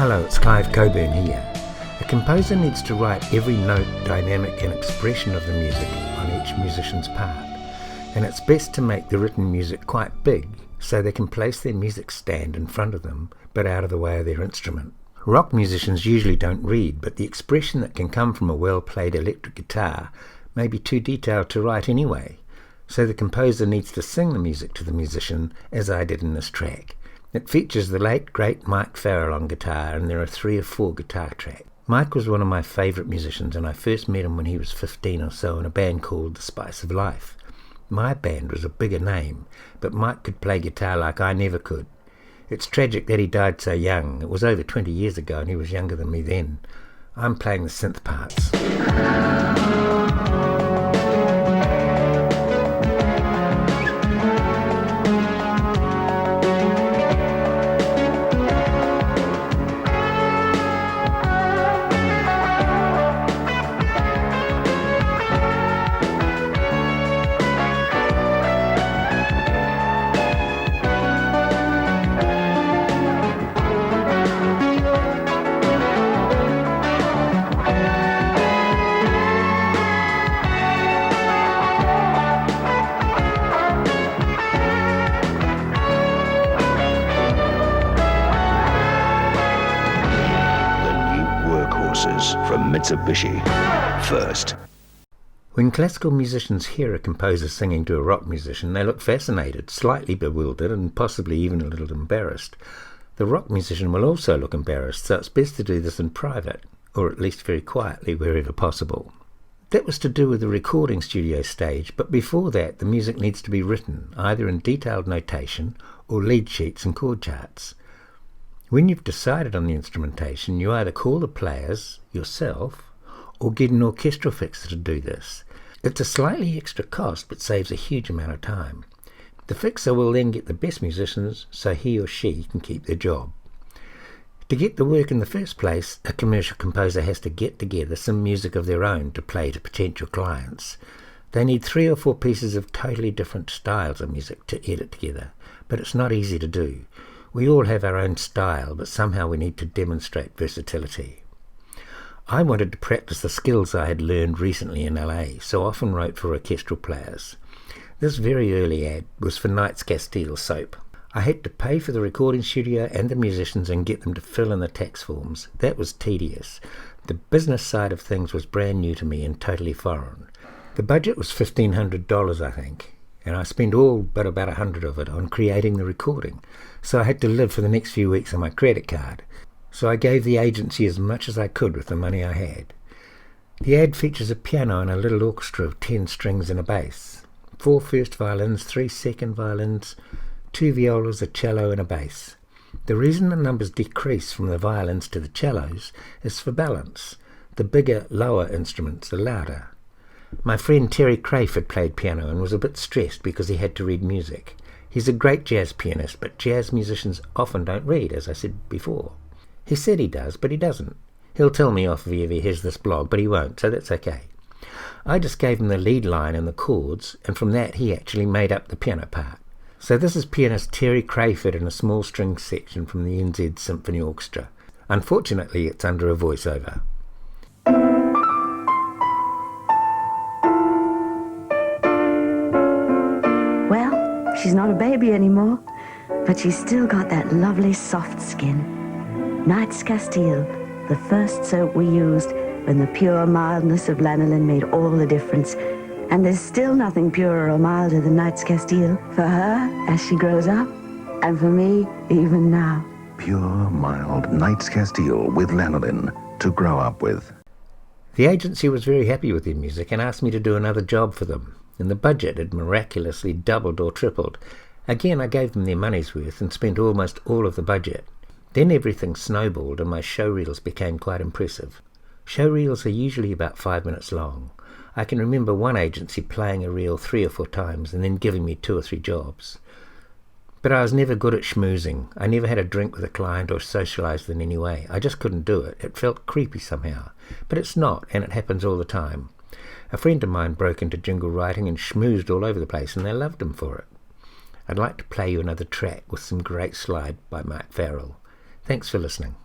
Hello, it's Clive Coburn here. A composer needs to write every note, dynamic and expression of the music on each musician's part, and it's best to make the written music quite big so they can place their music stand in front of them but out of the way of their instrument. Rock musicians usually don't read, but the expression that can come from a well-played electric guitar may be too detailed to write anyway, so the composer needs to sing the music to the musician, as I did in this track. It features the late great Mike Farrell on guitar, and there are 3 or 4 guitar tracks. Mike was one of my favourite musicians, and I first met him when he was 15 or so in a band called The Spice of Life. My band was a bigger name, but Mike could play guitar like I never could. It's tragic that he died so young. It was over 20 years ago and he was younger than me then. I'm playing the synth parts. From Mitsubishi. First. When classical musicians hear a composer singing to a rock musician, they look fascinated, slightly bewildered, and possibly even a little embarrassed. The rock musician will also look embarrassed, so it's best to do this in private, or at least very quietly wherever possible. That was to do with the recording studio stage, but before that the music needs to be written, either in detailed notation or lead sheets and chord charts. When you've decided on the instrumentation, you either call the players yourself or get an orchestral fixer to do this. It's a slightly extra cost but saves a huge amount of time. The fixer will then get the best musicians so he or she can keep their job. To get the work in the first place, a commercial composer has to get together some music of their own to play to potential clients. They need 3 or 4 pieces of totally different styles of music to edit together, but it's not easy to do. We all have our own style, but somehow we need to demonstrate versatility. I wanted to practice the skills I had learned recently in LA, so often wrote for orchestral players. This very early ad was for Knights Castile soap. I had to pay for the recording studio and the musicians and get them to fill in the tax forms. That was tedious. The business side of things was brand new to me and totally foreign. The budget was $1,500, I think, and I spent all but about $100 of it on creating the recording, so I had to live for the next few weeks on my credit card. So I gave the agency as much as I could with the money I had. The ad features a piano and a little orchestra of 10 strings and a bass, 4 first violins, 3 second violins, 2 violas, a cello and a bass. The reason the numbers decrease from the violins to the cellos is for balance. The bigger, lower instruments are louder. My friend Terry Crayford played piano and was a bit stressed because he had to read music. He's a great jazz pianist, but jazz musicians often don't read, as I said before. He said he does, but he doesn't. He'll tell me off if he hears this blog, but he won't, so that's okay. I just gave him the lead line and the chords, and from that he actually made up the piano part. So this is pianist Terry Crayford in a small string section from the NZ Symphony Orchestra. Unfortunately, it's under a voiceover. Well, she's not a baby anymore, but she's still got that lovely soft skin. Knights Castile, the first soap we used when the pure mildness of lanolin made all the difference. And there's still nothing purer or milder than Knights Castile for her as she grows up, and for me even now. Pure, mild Knights Castile with lanolin to grow up with. The agency was very happy with their music and asked me to do another job for them, and the budget had miraculously doubled or tripled. Again, I gave them their money's worth and spent almost all of the budget. Then everything snowballed and my showreels became quite impressive. Showreels are usually about 5 minutes long. I can remember one agency playing a reel 3 or 4 times and then giving me 2 or 3 jobs. But I was never good at schmoozing. I never had a drink with a client or socialised in any way. I just couldn't do it. It felt creepy somehow. But it's not, and it happens all the time. A friend of mine broke into jingle writing and schmoozed all over the place, and they loved him for it. I'd like to play you another track with some great slide by Mike Farrell. Thanks for listening.